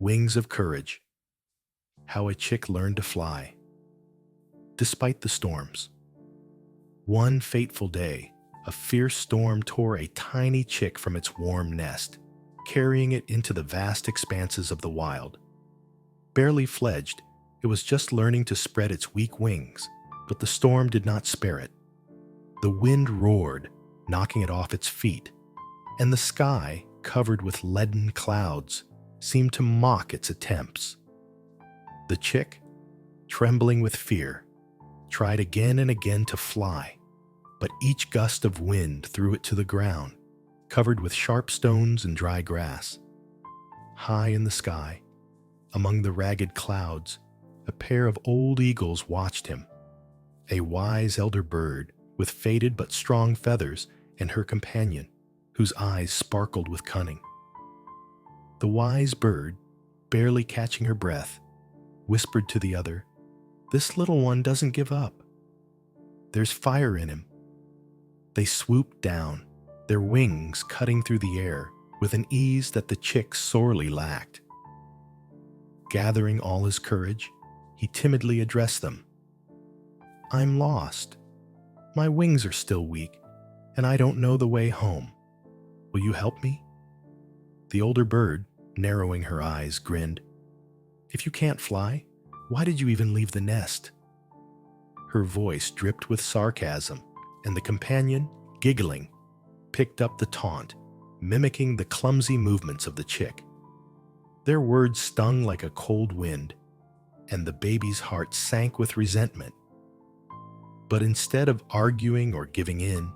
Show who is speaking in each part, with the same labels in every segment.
Speaker 1: Wings of Courage. How a Chick Learned to Fly. Despite the storms. One fateful day, a fierce storm tore a tiny chick from its warm nest, carrying it into the vast expanses of the wild. Barely fledged, it was just learning to spread its weak wings, but the storm did not spare it. The wind roared, knocking it off its feet, and the sky, covered with leaden clouds, seemed to mock its attempts. The chick, trembling with fear, tried again and again to fly, but each gust of wind threw it to the ground, covered with sharp stones and dry grass. High in the sky, among the ragged clouds, a pair of old eagles watched him, a wise elder bird with faded but strong feathers, and her companion, whose eyes sparkled with cunning. The wise bird, barely catching her breath, whispered to the other, "This little one doesn't give up. There's fire in him." They swooped down, their wings cutting through the air with an ease that the chick sorely lacked. Gathering all his courage, he timidly addressed them. "I'm lost. My wings are still weak, and I don't know the way home. Will you help me?" The older bird, narrowing her eyes, grinned. "If you can't fly, why did you even leave the nest?" Her voice dripped with sarcasm, and the companion, giggling, picked up the taunt, mimicking the clumsy movements of the chick. Their words stung like a cold wind, and the baby's heart sank with resentment. But instead of arguing or giving in,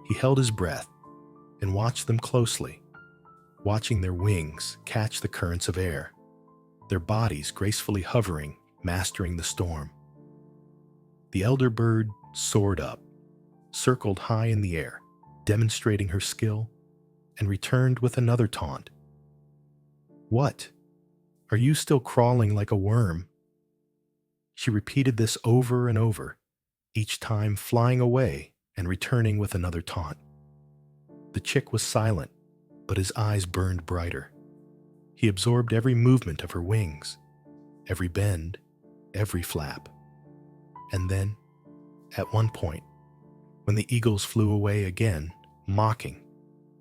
Speaker 1: he held his breath and watched them closely, watching their wings catch the currents of air, their bodies gracefully hovering, mastering the storm. The elder bird soared up, circled high in the air, demonstrating her skill, and returned with another taunt. "What? Are you still crawling like a worm?" She repeated this over and over, each time flying away and returning with another taunt. The chick was silent, but his eyes burned brighter. He absorbed every movement of her wings, every bend, every flap. And then, at one point, when the eagles flew away again, mocking,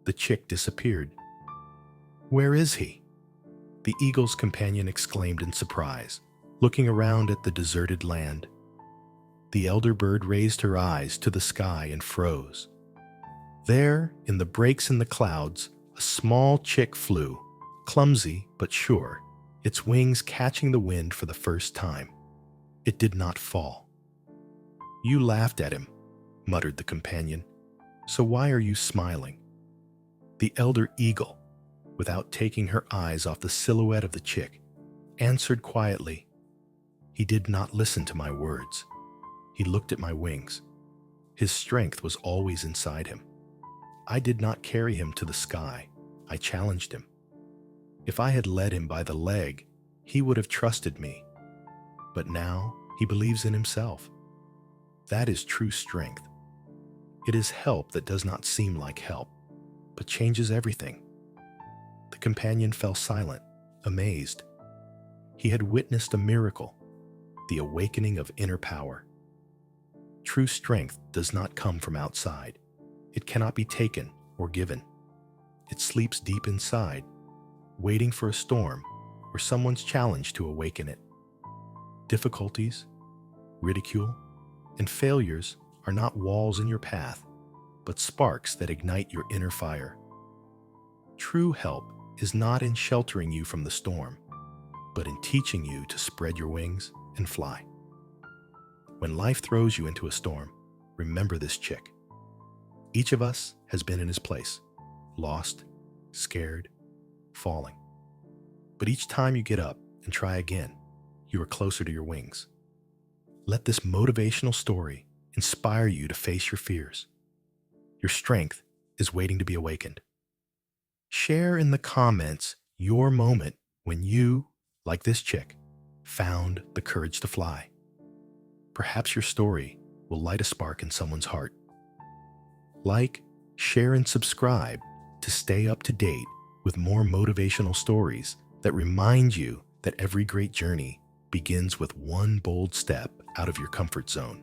Speaker 1: the chick disappeared. "Where is he?" The eagle's companion exclaimed in surprise, looking around at the deserted land. The elder bird raised her eyes to the sky and froze. There, in the breaks in the clouds, a small chick flew, clumsy but sure, its wings catching the wind for the first time. It did not fall. "You laughed at him," muttered the companion, "so why are you smiling?" The elder eagle, without taking her eyes off the silhouette of the chick, answered quietly, "He did not listen to my words. He looked at my wings. His strength was always inside him. I did not carry him to the sky. I challenged him. If I had led him by the leg, he would have trusted me. But now he believes in himself. That is true strength. It is help that does not seem like help, but changes everything." The companion fell silent, amazed. He had witnessed a miracle, the awakening of inner power. True strength does not come from outside. It cannot be taken or given. It sleeps deep inside, waiting for a storm or someone's challenge to awaken it. Difficulties, ridicule, and failures are not walls in your path, but sparks that ignite your inner fire. True help is not in sheltering you from the storm, but in teaching you to spread your wings and fly. When life throws you into a storm, remember this chick. Each of us has been in his place, lost, scared, falling. But each time you get up and try again, you are closer to your wings. Let this motivational story inspire you to face your fears. Your strength is waiting to be awakened. Share in the comments your moment when you, like this chick, found the courage to fly. Perhaps your story will light a spark in someone's heart. Like, share, and subscribe to stay up to date with more motivational stories that remind you that every great journey begins with one bold step out of your comfort zone.